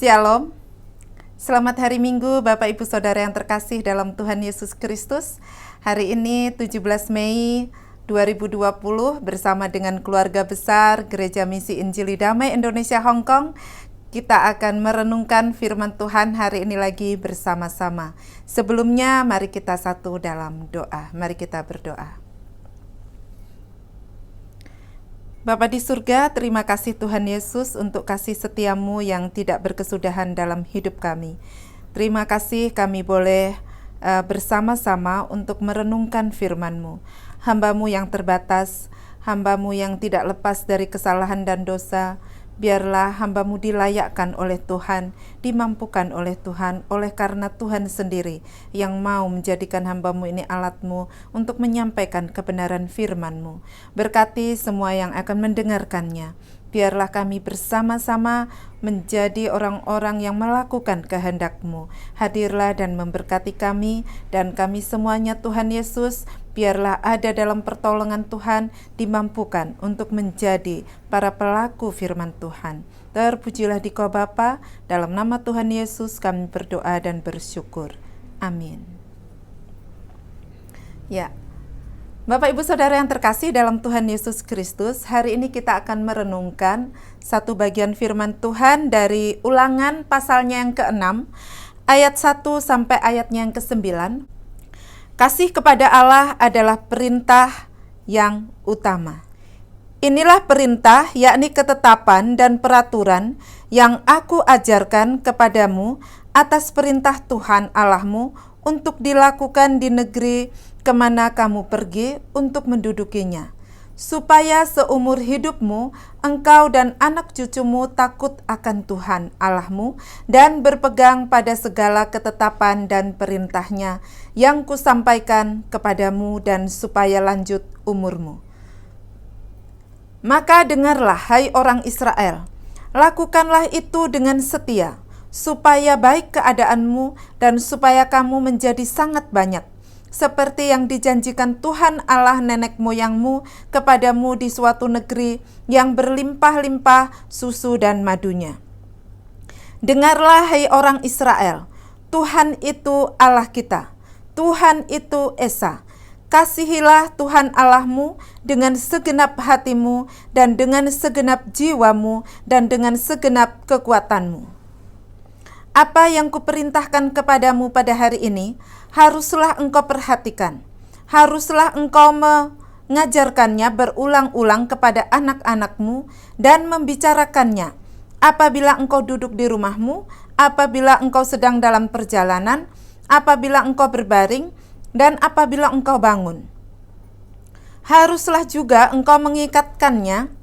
Shalom, selamat hari Minggu Bapak Ibu Saudara yang terkasih dalam Tuhan Yesus Kristus. Hari ini 17 Mei 2020 bersama dengan keluarga besar Gereja Misi Injili Damai Indonesia Hong Kong, kita akan merenungkan firman Tuhan hari ini lagi bersama-sama. Sebelumnya mari kita satu dalam doa, mari kita berdoa. Bapa di surga, terima kasih Tuhan Yesus untuk kasih setiamu yang tidak berkesudahan dalam hidup kami. Terima kasih kami boleh bersama-sama untuk merenungkan firman-Mu. Hamba-Mu yang terbatas, hamba-Mu yang tidak lepas dari kesalahan dan dosa, biarlah hamba-Mu dilayakkan oleh Tuhan, dimampukan oleh Tuhan, oleh karena Tuhan sendiri yang mau menjadikan hamba-Mu ini alat-Mu untuk menyampaikan kebenaran firman-Mu. Berkati semua yang akan mendengarkannya. Biarlah kami bersama-sama menjadi orang-orang yang melakukan kehendak-Mu. Hadirlah dan memberkati kami dan kami semuanya Tuhan Yesus. Biarlah ada dalam pertolongan Tuhan, dimampukan untuk menjadi para pelaku firman Tuhan. Terpujilah Dikau Bapa, dalam nama Tuhan Yesus kami berdoa dan bersyukur. Amin. Ya, Bapak Ibu Saudara yang terkasih dalam Tuhan Yesus Kristus, hari ini kita akan merenungkan satu bagian firman Tuhan dari Ulangan pasalnya yang ke-6, ayat 1 sampai ayatnya yang ke-9. Kasih kepada Allah adalah perintah yang utama. Inilah perintah, yakni ketetapan dan peraturan yang aku ajarkan kepadamu atas perintah Tuhan Allahmu untuk dilakukan di negeri kemana kamu pergi untuk mendudukinya, supaya seumur hidupmu engkau dan anak cucumu takut akan Tuhan Allahmu dan berpegang pada segala ketetapan dan perintahnya yang kusampaikan kepadamu dan supaya lanjut umurmu. Maka dengarlah, hai orang Israel, lakukanlah itu dengan setia, supaya baik keadaanmu dan supaya kamu menjadi sangat banyak, seperti yang dijanjikan Tuhan Allah nenek moyangmu kepadamu di suatu negeri yang berlimpah-limpah susu dan madunya. Dengarlah, hai orang Israel, Tuhan itu Allah kita, Tuhan itu Esa. Kasihilah Tuhan Allahmu dengan segenap hatimu dan dengan segenap jiwamu dan dengan segenap kekuatanmu. Apa yang kuperintahkan kepadamu pada hari ini, haruslah engkau perhatikan. Haruslah engkau mengajarkannya berulang-ulang kepada anak-anakmu dan membicarakannya apabila engkau duduk di rumahmu, apabila engkau sedang dalam perjalanan, apabila engkau berbaring, dan apabila engkau bangun. Haruslah juga engkau mengikatkannya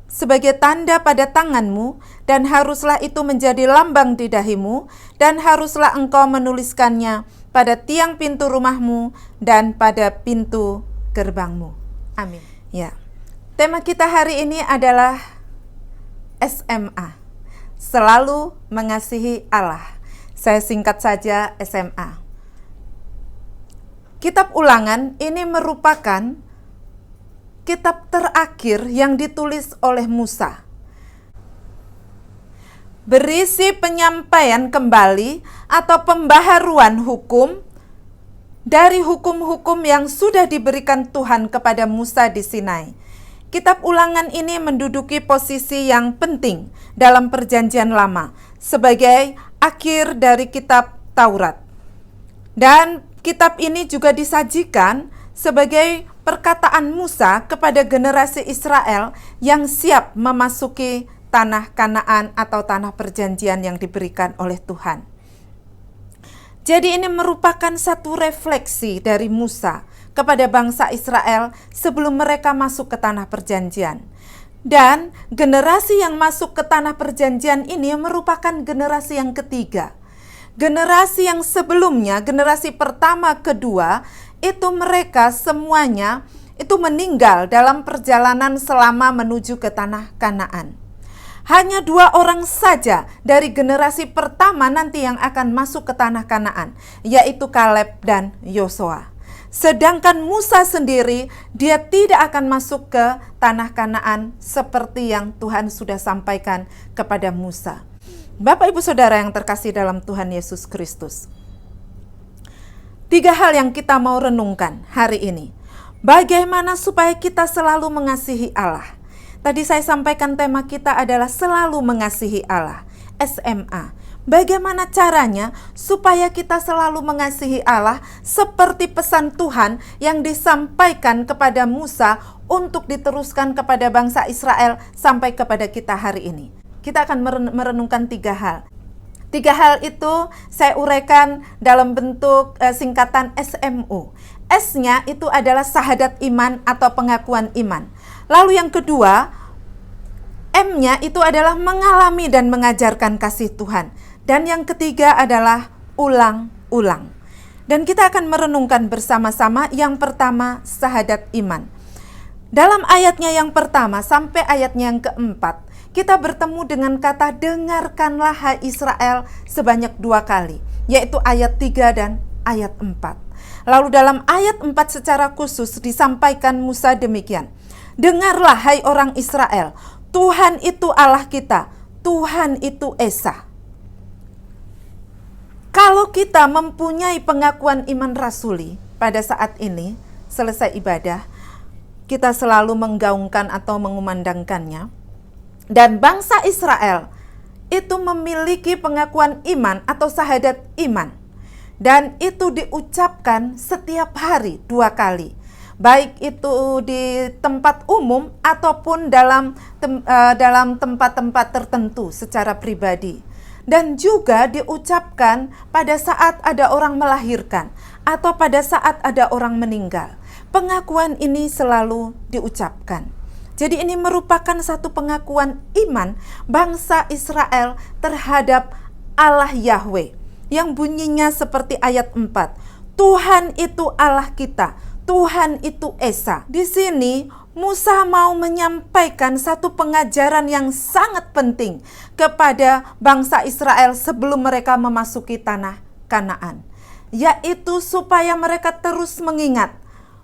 sebagai tanda pada tanganmu, dan haruslah itu menjadi lambang di dahimu, dan haruslah engkau menuliskannya pada tiang pintu rumahmu dan pada pintu gerbangmu. Amin. Ya. Tema kita hari ini adalah SMA. Selalu mengasihi Allah. Saya singkat saja SMA. Kitab Ulangan ini merupakan kitab terakhir yang ditulis oleh Musa. Berisi penyampaian kembali atau pembaharuan hukum dari hukum-hukum yang sudah diberikan Tuhan kepada Musa di Sinai. Kitab Ulangan ini menduduki posisi yang penting dalam Perjanjian Lama sebagai akhir dari kitab Taurat. Dan kitab ini juga disajikan sebagai perkataan Musa kepada generasi Israel yang siap memasuki tanah Kanaan atau tanah perjanjian yang diberikan oleh Tuhan. Jadi ini merupakan satu refleksi dari Musa kepada bangsa Israel sebelum mereka masuk ke tanah perjanjian. Dan generasi yang masuk ke tanah perjanjian ini merupakan generasi yang ketiga. Generasi yang sebelumnya, generasi pertama, kedua, itu mereka semuanya itu meninggal dalam perjalanan selama menuju ke tanah Kanaan. Hanya 2 orang saja dari generasi pertama nanti yang akan masuk ke tanah Kanaan, yaitu Kaleb dan Yosua. Sedangkan Musa sendiri, dia tidak akan masuk ke tanah Kanaan seperti yang Tuhan sudah sampaikan kepada Musa. Bapak Ibu Saudara yang terkasih dalam Tuhan Yesus Kristus, 3 hal yang kita mau renungkan hari ini. Bagaimana supaya kita selalu mengasihi Allah? Tadi saya sampaikan tema kita adalah selalu mengasihi Allah, SMA. Bagaimana caranya supaya kita selalu mengasihi Allah seperti pesan Tuhan yang disampaikan kepada Musa untuk diteruskan kepada bangsa Israel sampai kepada kita hari ini. Kita akan merenungkan 3 hal. 3 hal itu saya uraikan dalam bentuk singkatan SMU. S-nya itu adalah syahadat iman atau pengakuan iman. Lalu yang kedua, M-nya itu adalah mengalami dan mengajarkan kasih Tuhan. Dan yang ketiga adalah ulang-ulang. Dan kita akan merenungkan bersama-sama yang pertama, syahadat iman. Dalam ayatnya yang pertama sampai ayatnya yang keempat, kita bertemu dengan kata dengarkanlah hai Israel sebanyak 2 kali, yaitu ayat 3 dan ayat 4. Lalu dalam ayat 4 secara khusus disampaikan Musa demikian. Dengarlah hai orang Israel, Tuhan itu Allah kita, Tuhan itu Esa. Kalau kita mempunyai pengakuan iman rasuli pada saat ini, selesai ibadah, kita selalu menggaungkan atau mengumandangkannya. Dan bangsa Israel itu memiliki pengakuan iman atau syahadat iman. Dan itu diucapkan setiap hari 2 kali. Baik itu di tempat umum ataupun dalam tempat-tempat tertentu secara pribadi. Dan juga diucapkan pada saat ada orang melahirkan atau pada saat ada orang meninggal. Pengakuan ini selalu diucapkan. Jadi ini merupakan satu pengakuan iman bangsa Israel terhadap Allah Yahweh. Yang bunyinya seperti ayat 4. Tuhan itu Allah kita, Tuhan itu Esa. Di sini Musa mau menyampaikan satu pengajaran yang sangat penting kepada bangsa Israel sebelum mereka memasuki tanah Kanaan, yaitu supaya mereka terus mengingat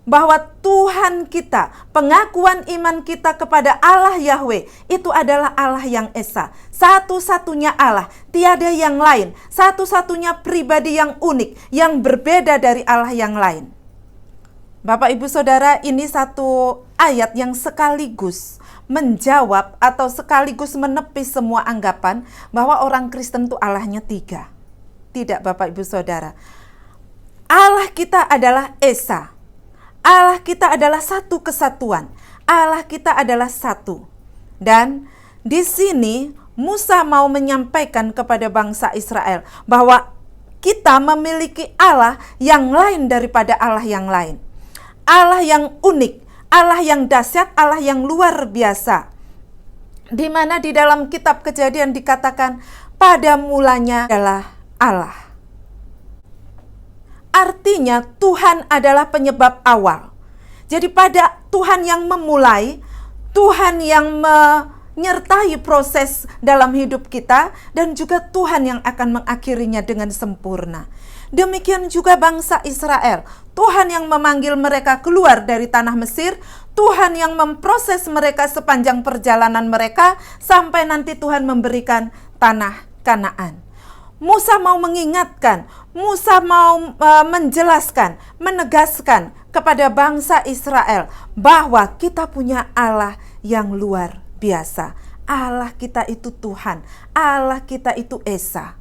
bahwa Tuhan kita, pengakuan iman kita kepada Allah Yahweh itu adalah Allah yang Esa, satu-satunya Allah, tiada yang lain, satu-satunya pribadi yang unik, yang berbeda dari Allah yang lain. Bapak Ibu Saudara, ini satu ayat yang sekaligus menjawab atau sekaligus menepis semua anggapan bahwa orang Kristen itu Allahnya 3. Tidak Bapak Ibu Saudara. Allah kita adalah Esa. Allah kita adalah satu kesatuan. Allah kita adalah satu. Dan di sini Musa mau menyampaikan kepada bangsa Israel bahwa kita memiliki Allah yang lain daripada Allah yang lain. Allah yang unik, Allah yang dahsyat, Allah yang luar biasa. Di mana di dalam kitab Kejadian dikatakan pada mulanya adalah Allah. Artinya Tuhan adalah penyebab awal. Jadi pada Tuhan yang memulai, Tuhan yang menyertai proses dalam hidup kita, dan juga Tuhan yang akan mengakhirinya dengan sempurna. Demikian juga bangsa Israel. Tuhan yang memanggil mereka keluar dari tanah Mesir, Tuhan yang memproses mereka sepanjang perjalanan mereka sampai nanti Tuhan memberikan tanah Kanaan. Musa mau mengingatkan, Musa mau menjelaskan, menegaskan kepada bangsa Israel bahwa kita punya Allah yang luar biasa. Allah kita itu Tuhan, Allah kita itu Esa.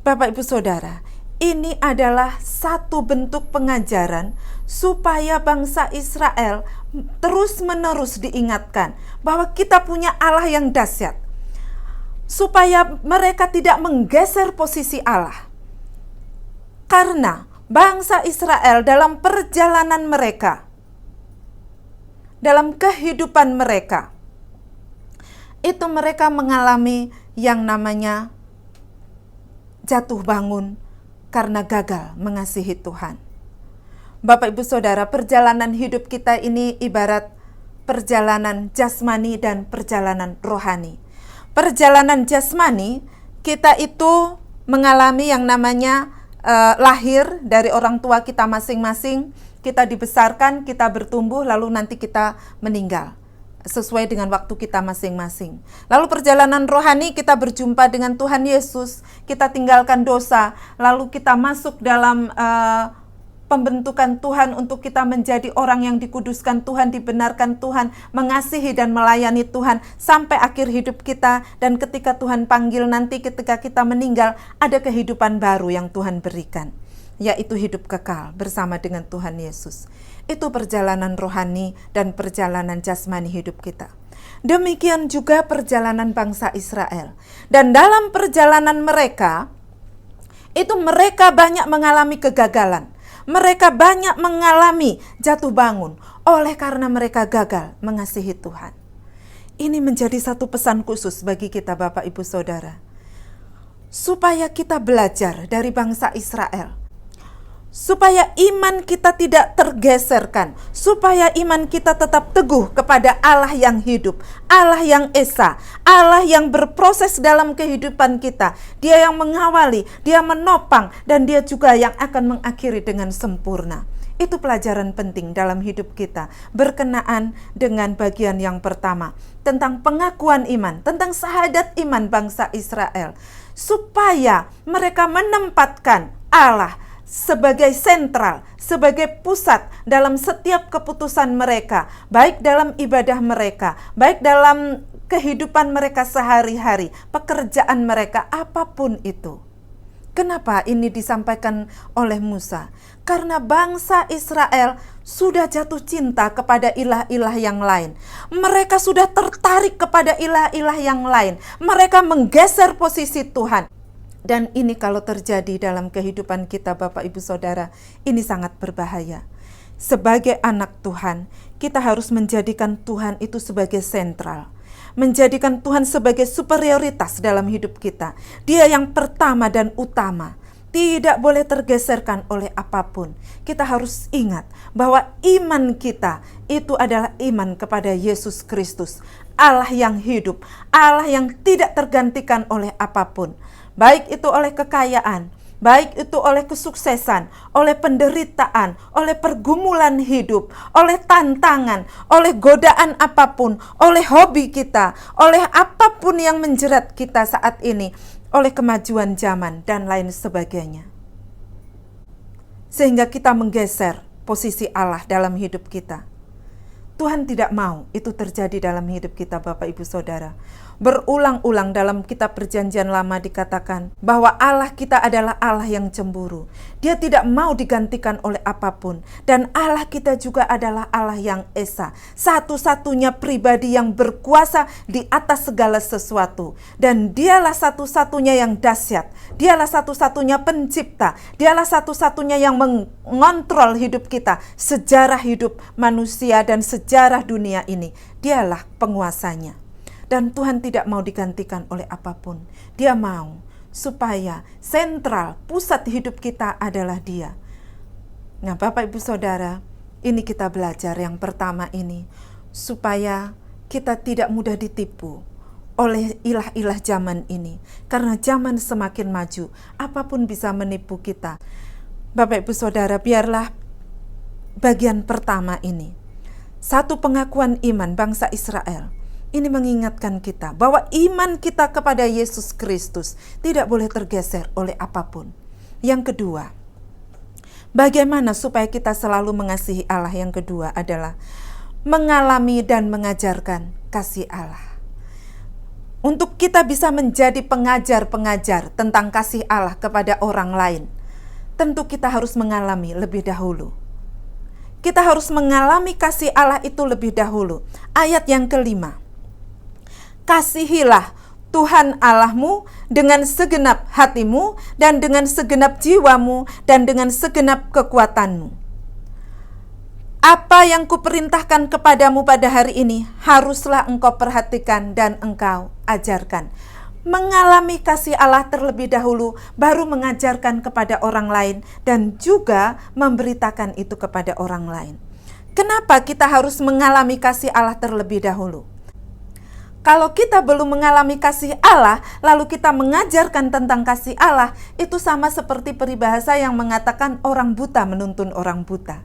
Bapak Ibu Saudara, ini adalah satu bentuk pengajaran supaya bangsa Israel terus-menerus diingatkan bahwa kita punya Allah yang dahsyat. Supaya mereka tidak menggeser posisi Allah. Karena bangsa Israel dalam perjalanan mereka, dalam kehidupan mereka, itu mereka mengalami yang namanya jatuh bangun karena gagal mengasihi Tuhan. Bapak Ibu Saudara, perjalanan hidup kita ini ibarat perjalanan jasmani dan perjalanan rohani. Perjalanan jasmani, kita itu mengalami yang namanya lahir dari orang tua kita masing-masing, kita dibesarkan, kita bertumbuh, lalu nanti kita meninggal. sesuai dengan waktu kita masing-masing. Lalu perjalanan rohani, kita berjumpa dengan Tuhan Yesus, kita tinggalkan dosa, lalu kita masuk dalam pembentukan Tuhan untuk kita menjadi orang yang dikuduskan Tuhan, dibenarkan Tuhan, mengasihi dan melayani Tuhan sampai akhir hidup kita. Dan ketika Tuhan panggil nanti, ketika kita meninggal, ada kehidupan baru yang Tuhan berikan, yaitu hidup kekal bersama dengan Tuhan Yesus. Itu perjalanan rohani dan perjalanan jasmani hidup kita. Demikian juga perjalanan bangsa Israel. Dan dalam perjalanan mereka, itu mereka banyak mengalami kegagalan. Mereka banyak mengalami jatuh bangun oleh karena mereka gagal mengasihi Tuhan. Ini menjadi satu pesan khusus bagi kita Bapak Ibu Saudara, supaya kita belajar dari bangsa Israel, supaya iman kita tidak tergeserkan, supaya iman kita tetap teguh kepada Allah yang hidup, Allah yang esa, Allah yang berproses dalam kehidupan kita. Dia yang mengawali, Dia menopang, dan Dia juga yang akan mengakhiri dengan sempurna. Itu pelajaran penting dalam hidup kita, berkenaan dengan bagian yang pertama, tentang pengakuan iman, tentang syahadat iman bangsa Israel, supaya mereka menempatkan Allah sebagai sentral, sebagai pusat dalam setiap keputusan mereka, baik dalam ibadah mereka, baik dalam kehidupan mereka sehari-hari, pekerjaan mereka, apapun itu. Kenapa ini disampaikan oleh Musa? Karena bangsa Israel sudah jatuh cinta kepada ilah-ilah yang lain. Mereka sudah tertarik kepada ilah-ilah yang lain. Mereka menggeser posisi Tuhan. Dan ini kalau terjadi dalam kehidupan kita Bapak Ibu Saudara, ini sangat berbahaya. Sebagai anak Tuhan, kita harus menjadikan Tuhan itu sebagai sentral. Menjadikan Tuhan sebagai superioritas dalam hidup kita. Dia yang pertama dan utama. Tidak boleh tergeserkan oleh apapun. Kita harus ingat bahwa iman kita itu adalah iman kepada Yesus Kristus. Allah yang hidup, Allah yang tidak tergantikan oleh apapun. Baik itu oleh kekayaan, baik itu oleh kesuksesan, oleh penderitaan, oleh pergumulan hidup, oleh tantangan, oleh godaan apapun, oleh hobi kita, oleh apapun yang menjerat kita saat ini, oleh kemajuan zaman dan lain sebagainya. Sehingga kita menggeser posisi Allah dalam hidup kita. Tuhan tidak mau itu terjadi dalam hidup kita Bapak Ibu Saudara. Berulang-ulang dalam kitab Perjanjian Lama dikatakan bahwa Allah kita adalah Allah yang cemburu. Dia tidak mau digantikan oleh apapun. Dan Allah kita juga adalah Allah yang esa, satu-satunya pribadi yang berkuasa di atas segala sesuatu. Dan Dialah satu-satunya yang dahsyat. Dialah satu-satunya pencipta. Dialah satu-satunya yang mengontrol hidup kita, sejarah hidup manusia dan sejarah dunia ini. Dialah penguasanya. Dan Tuhan tidak mau digantikan oleh apapun. Dia mau supaya sentral, pusat hidup kita adalah Dia. Nah Bapak Ibu Saudara, ini kita belajar yang pertama ini, supaya kita tidak mudah ditipu oleh ilah-ilah zaman ini. Karena zaman semakin maju, apapun bisa menipu kita. Bapak Ibu Saudara, biarlah bagian pertama ini, satu pengakuan iman bangsa Israel, ini mengingatkan kita bahwa iman kita kepada Yesus Kristus tidak boleh tergeser oleh apapun. Yang kedua, bagaimana supaya kita selalu mengasihi Allah? Yang kedua adalah mengalami dan mengajarkan kasih Allah. Untuk kita bisa menjadi pengajar-pengajar tentang kasih Allah kepada orang lain, tentu kita harus mengalami lebih dahulu. Kita harus mengalami kasih Allah itu lebih dahulu. Ayat yang kelima. Kasihilah Tuhan Allahmu dengan segenap hatimu dan dengan segenap jiwamu dan dengan segenap kekuatanmu. Apa yang kuperintahkan kepadamu pada hari ini haruslah engkau perhatikan dan engkau ajarkan. Mengalami kasih Allah terlebih dahulu, baru mengajarkan kepada orang lain dan juga memberitakan itu kepada orang lain. Kenapa kita harus mengalami kasih Allah terlebih dahulu? Kalau kita belum mengalami kasih Allah, lalu kita mengajarkan tentang kasih Allah, itu sama seperti peribahasa yang mengatakan orang buta menuntun orang buta.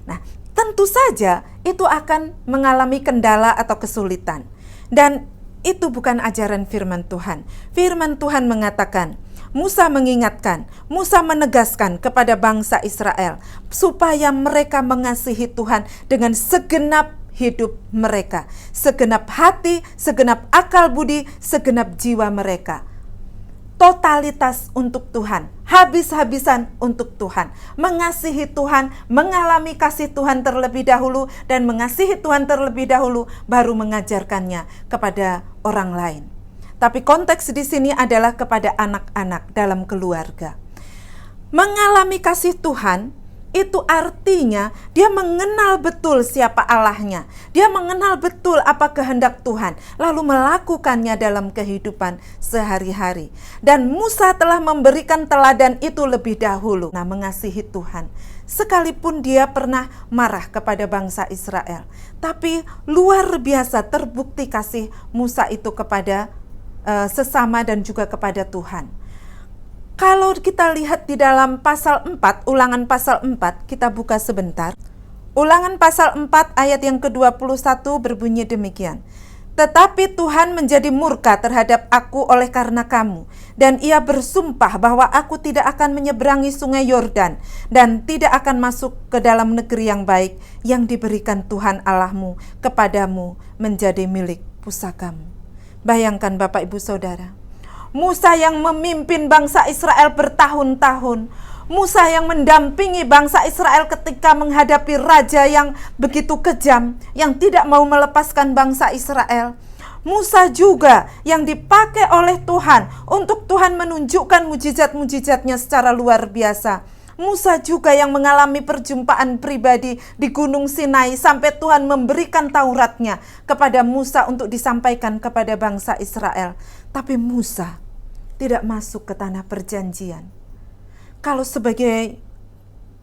Nah, tentu saja itu akan mengalami kendala atau kesulitan. Dan itu bukan ajaran firman Tuhan. Firman Tuhan mengatakan, Musa mengingatkan, Musa menegaskan kepada bangsa Israel supaya mereka mengasihi Tuhan dengan segenap hidup mereka, segenap hati, segenap akal budi, segenap jiwa mereka. Totalitas untuk Tuhan, habis-habisan untuk Tuhan, mengasihi Tuhan, mengalami kasih Tuhan terlebih dahulu, dan mengasihi Tuhan terlebih dahulu, baru mengajarkannya kepada orang lain. Tapi konteks di sini adalah kepada anak-anak dalam keluarga. Mengalami kasih Tuhan itu artinya dia mengenal betul siapa Allahnya. Dia mengenal betul apa kehendak Tuhan, lalu melakukannya dalam kehidupan sehari-hari. Dan Musa telah memberikan teladan itu lebih dahulu. Nah, mengasihi Tuhan. Sekalipun dia pernah marah kepada bangsa Israel, tapi luar biasa terbukti kasih Musa itu kepada sesama dan juga kepada Tuhan. Kalau kita lihat di dalam pasal 4, Ulangan pasal 4, kita buka sebentar. Ulangan pasal 4 ayat yang ke-21 berbunyi demikian. Tetapi Tuhan menjadi murka terhadap aku oleh karena kamu, dan ia bersumpah bahwa aku tidak akan menyeberangi sungai Yordan, dan tidak akan masuk ke dalam negeri yang baik, yang diberikan Tuhan Allahmu kepadamu menjadi milik pusakamu. Bayangkan Bapak Ibu Saudara, Musa yang memimpin bangsa Israel bertahun-tahun, Musa yang mendampingi bangsa Israel ketika menghadapi raja yang begitu kejam, yang tidak mau melepaskan bangsa Israel. Musa juga yang dipakai oleh Tuhan untuk Tuhan menunjukkan mujizat-mujizatnya secara luar biasa. Musa juga yang mengalami perjumpaan pribadi di Gunung Sinai sampai Tuhan memberikan Tauratnya kepada Musa untuk disampaikan kepada bangsa Israel. Tapi Musa tidak masuk ke tanah perjanjian. Kalau sebagai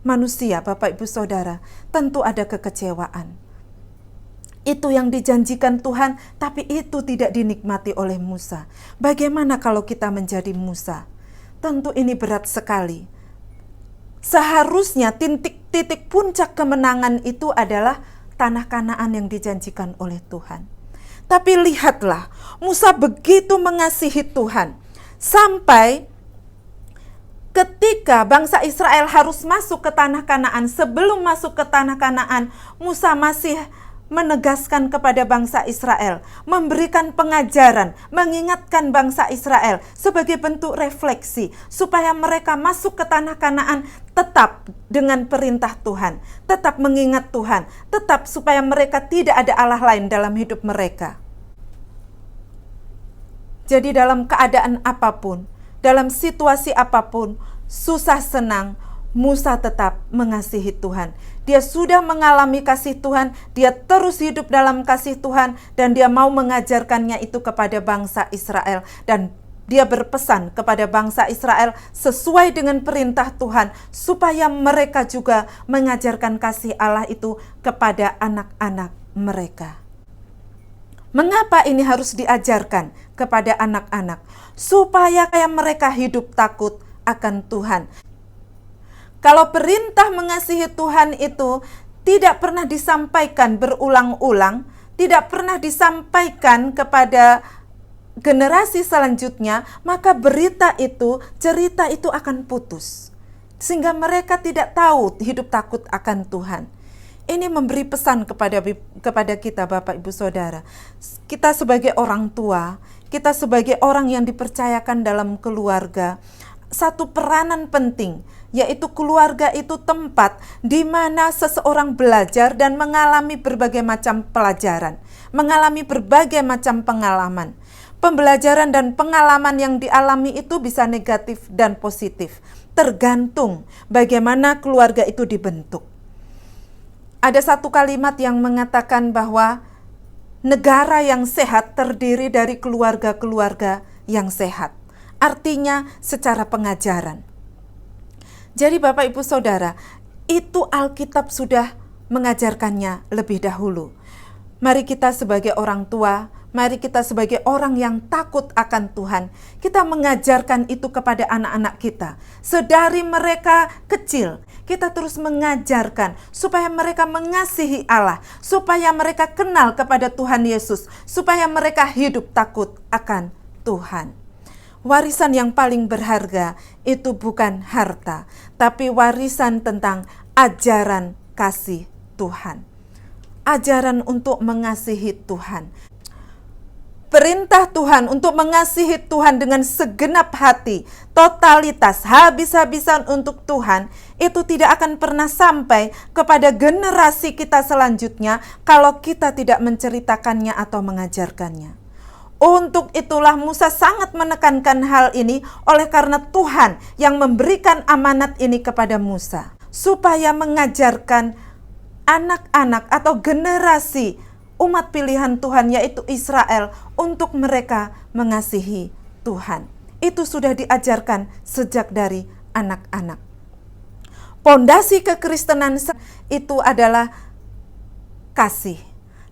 manusia, Bapak Ibu Saudara, tentu ada kekecewaan. Itu yang dijanjikan Tuhan, tapi itu tidak dinikmati oleh Musa. Bagaimana kalau kita menjadi Musa? Tentu ini berat sekali. Seharusnya titik puncak kemenangan itu adalah tanah Kanaan yang dijanjikan oleh Tuhan. Tapi lihatlah, Musa begitu mengasihi Tuhan, sampai ketika bangsa Israel harus masuk ke tanah Kanaan, sebelum masuk ke tanah Kanaan, Musa masih menegaskan kepada bangsa Israel, memberikan pengajaran, mengingatkan bangsa Israel sebagai bentuk refleksi supaya mereka masuk ke tanah Kanaan tetap dengan perintah Tuhan, tetap mengingat Tuhan, tetap supaya mereka tidak ada Allah lain dalam hidup mereka. Jadi dalam keadaan apapun, dalam situasi apapun, susah senang, Musa tetap mengasihi Tuhan. Dia sudah mengalami kasih Tuhan, dia terus hidup dalam kasih Tuhan, dan dia mau mengajarkannya itu kepada bangsa Israel. Dan dia berpesan kepada bangsa Israel sesuai dengan perintah Tuhan, supaya mereka juga mengajarkan kasih Allah itu kepada anak-anak mereka. Mengapa ini harus diajarkan kepada anak-anak? Supaya kayak mereka hidup takut akan Tuhan. Kalau perintah mengasihi Tuhan itu tidak pernah disampaikan berulang-ulang, tidak pernah disampaikan kepada generasi selanjutnya, maka cerita itu akan putus. Sehingga mereka tidak tahu hidup takut akan Tuhan. Ini memberi pesan kepada kita Bapak Ibu Saudara. Kita sebagai orang tua, kita sebagai orang yang dipercayakan dalam keluarga, satu peranan penting, yaitu keluarga itu tempat di mana seseorang belajar dan mengalami berbagai macam pelajaran, mengalami berbagai macam pengalaman. Pembelajaran dan pengalaman yang dialami itu bisa negatif dan positif, tergantung bagaimana keluarga itu dibentuk. Ada satu kalimat yang mengatakan bahwa negara yang sehat terdiri dari keluarga-keluarga yang sehat. Artinya secara pengajaran. Jadi Bapak Ibu Saudara, itu Alkitab sudah mengajarkannya lebih dahulu. Mari kita sebagai orang tua Mari kita sebagai orang yang takut akan Tuhan, kita mengajarkan itu kepada anak-anak kita. Sedari mereka kecil, kita terus mengajarkan supaya mereka mengasihi Allah, supaya mereka kenal kepada Tuhan Yesus, supaya mereka hidup takut akan Tuhan. Warisan yang paling berharga itu bukan harta, tapi warisan tentang ajaran kasih Tuhan. Ajaran untuk mengasihi Tuhan. Perintah Tuhan untuk mengasihi Tuhan dengan segenap hati, totalitas, habis-habisan untuk Tuhan, itu tidak akan pernah sampai kepada generasi kita selanjutnya kalau kita tidak menceritakannya atau mengajarkannya. Untuk itulah Musa sangat menekankan hal ini oleh karena Tuhan yang memberikan amanat ini kepada Musa, supaya mengajarkan anak-anak atau generasi umat pilihan Tuhan yaitu Israel untuk mereka mengasihi Tuhan. Itu sudah diajarkan sejak dari anak-anak. Pondasi kekristenan itu adalah kasih.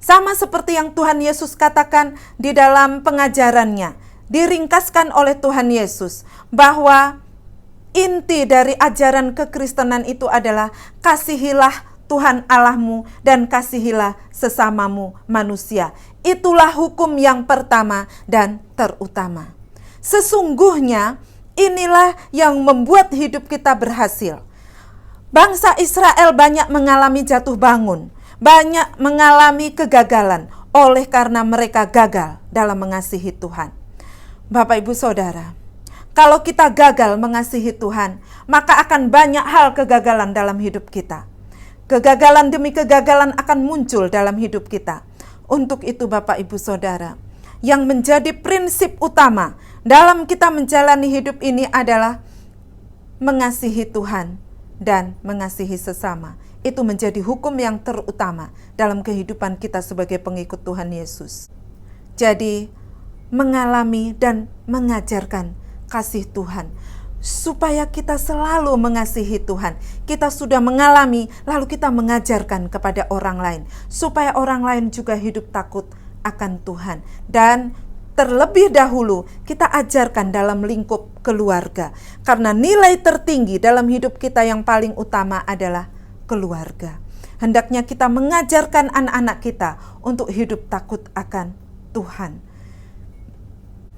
Sama seperti yang Tuhan Yesus katakan di dalam pengajarannya, diringkaskan oleh Tuhan Yesus bahwa inti dari ajaran kekristenan itu adalah kasihilah Tuhan Allahmu dan kasihilah sesamamu manusia. Itulah hukum yang pertama dan terutama. Sesungguhnya inilah yang membuat hidup kita berhasil. Bangsa Israel banyak mengalami jatuh bangun, banyak mengalami kegagalan oleh karena mereka gagal dalam mengasihi Tuhan. Bapak Ibu Saudara, kalau kita gagal mengasihi Tuhan, maka akan banyak hal kegagalan dalam hidup kita. Kegagalan demi kegagalan akan muncul dalam hidup kita. Untuk itu Bapak Ibu Saudara, yang menjadi prinsip utama dalam kita menjalani hidup ini adalah mengasihi Tuhan dan mengasihi sesama. Itu menjadi hukum yang terutama dalam kehidupan kita sebagai pengikut Tuhan Yesus. Jadi, mengalami dan mengajarkan kasih Tuhan, supaya kita selalu mengasihi Tuhan. Kita sudah mengalami, lalu kita mengajarkan kepada orang lain, supaya orang lain juga hidup takut akan Tuhan. Dan terlebih dahulu kita ajarkan dalam lingkup keluarga, karena nilai tertinggi dalam hidup kita yang paling utama adalah keluarga. Hendaknya kita mengajarkan anak-anak kita untuk hidup takut akan Tuhan,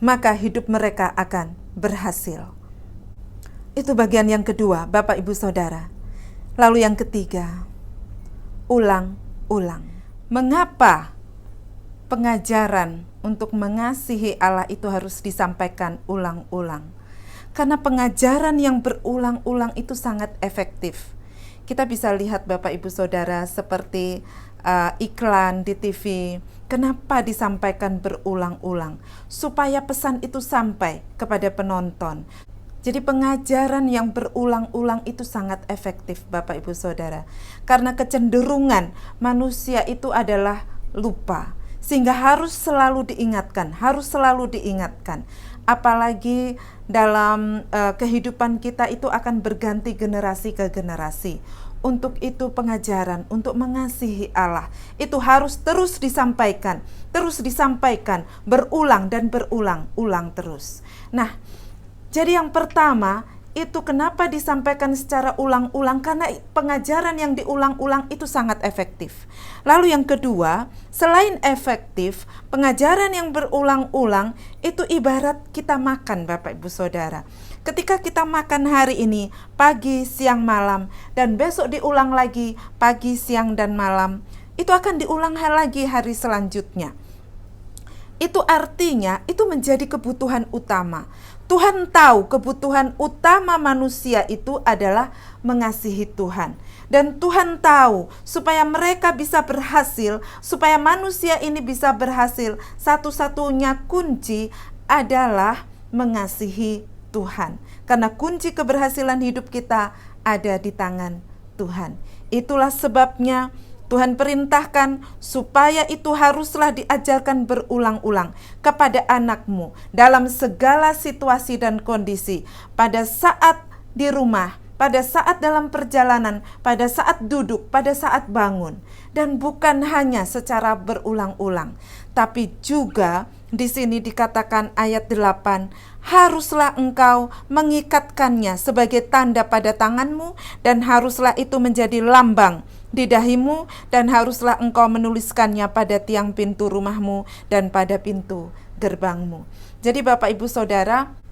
maka hidup mereka akan berhasil. Itu bagian yang kedua, Bapak Ibu Saudara. Lalu yang ketiga, ulang-ulang. Mengapa pengajaran untuk mengasihi Allah itu harus disampaikan ulang-ulang? Karena pengajaran yang berulang-ulang itu sangat efektif. Kita bisa lihat Bapak Ibu Saudara seperti iklan di TV. Kenapa disampaikan berulang-ulang? Supaya pesan itu sampai kepada penonton. Jadi pengajaran yang berulang-ulang itu sangat efektif Bapak Ibu Saudara. Karena kecenderungan manusia itu adalah lupa. Sehingga harus selalu diingatkan, Apalagi dalam kehidupan kita itu akan berganti generasi ke generasi. Untuk itu pengajaran untuk mengasihi Allah itu harus terus disampaikan, berulang dan berulang-ulang terus. Nah, jadi yang pertama, itu kenapa disampaikan secara ulang-ulang? Karena pengajaran yang diulang-ulang itu sangat efektif. Lalu yang kedua, selain efektif, pengajaran yang berulang-ulang itu ibarat kita makan Bapak Ibu Saudara. Ketika kita makan hari ini, pagi, siang, malam, dan besok diulang lagi pagi, siang, dan malam, itu akan diulang lagi hari selanjutnya. Itu artinya itu menjadi kebutuhan utama. Tuhan tahu kebutuhan utama manusia itu adalah mengasihi Tuhan. Dan Tuhan tahu supaya mereka bisa berhasil, supaya manusia ini bisa berhasil, satu-satunya kunci adalah mengasihi Tuhan. Karena kunci keberhasilan hidup kita ada di tangan Tuhan. Itulah sebabnya Tuhan perintahkan supaya itu haruslah diajarkan berulang-ulang kepada anakmu dalam segala situasi dan kondisi. Pada saat di rumah, pada saat dalam perjalanan, pada saat duduk, pada saat bangun. Dan bukan hanya secara berulang-ulang, tapi juga di sini dikatakan ayat 8, haruslah engkau mengikatkannya sebagai tanda pada tanganmu, dan haruslah itu menjadi lambang di dahimu, dan haruslah engkau menuliskannya pada tiang pintu rumahmu dan pada pintu gerbangmu. Jadi Bapak Ibu Saudara,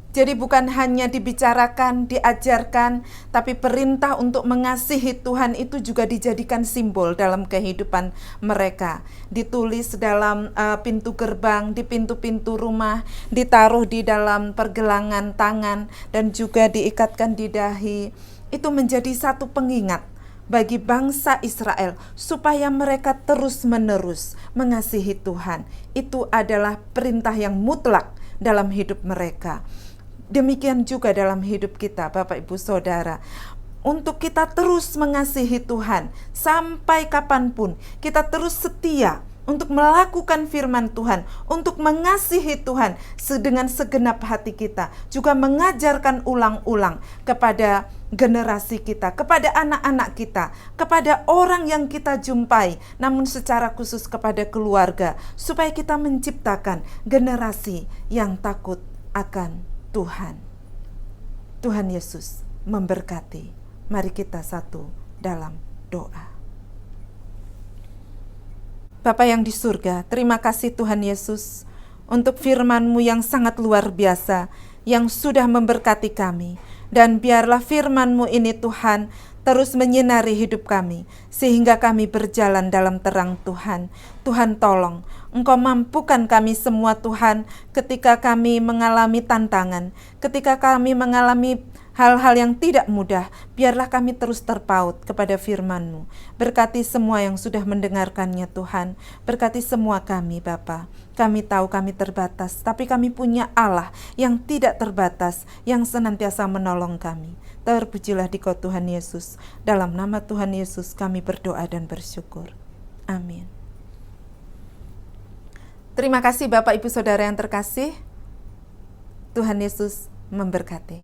jadi bukan hanya dibicarakan, diajarkan, tapi perintah untuk mengasihi Tuhan itu juga dijadikan simbol dalam kehidupan mereka. Ditulis dalam pintu gerbang, di pintu-pintu rumah, ditaruh di dalam pergelangan tangan, dan juga diikatkan di dahi. Itu menjadi satu pengingat bagi bangsa Israel supaya mereka terus-menerus mengasihi Tuhan. Itu adalah perintah yang mutlak dalam hidup mereka. Demikian juga dalam hidup kita, Bapak Ibu Saudara. Untuk kita terus mengasihi Tuhan sampai kapanpun, kita terus setia untuk melakukan firman Tuhan, untuk mengasihi Tuhan dengan segenap hati kita, juga mengajarkan ulang-ulang kepada generasi kita, kepada anak-anak kita, kepada orang yang kita jumpai, namun secara khusus kepada keluarga, supaya kita menciptakan generasi yang takut akan Tuhan. Tuhan Yesus memberkati. Mari kita satu dalam doa. Bapa yang di surga, terima kasih Tuhan Yesus untuk firman-Mu yang sangat luar biasa, yang sudah memberkati kami. Dan biarlah firman-Mu ini Tuhan terus menyinari hidup kami, sehingga kami berjalan dalam terang Tuhan. Tuhan tolong, Engkau mampukan kami semua Tuhan, ketika kami mengalami tantangan, ketika kami mengalami hal-hal yang tidak mudah, biarlah kami terus terpaut kepada firman-Mu. Berkati semua yang sudah mendengarkannya Tuhan, berkati semua kami Bapa. Kami tahu kami terbatas, tapi kami punya Allah yang tidak terbatas, yang senantiasa menolong kami. Terpujilah Dikau Tuhan Yesus. Dalam nama Tuhan Yesus kami berdoa dan bersyukur. Amin. Terima kasih Bapak Ibu Saudara yang terkasih. Tuhan Yesus memberkati.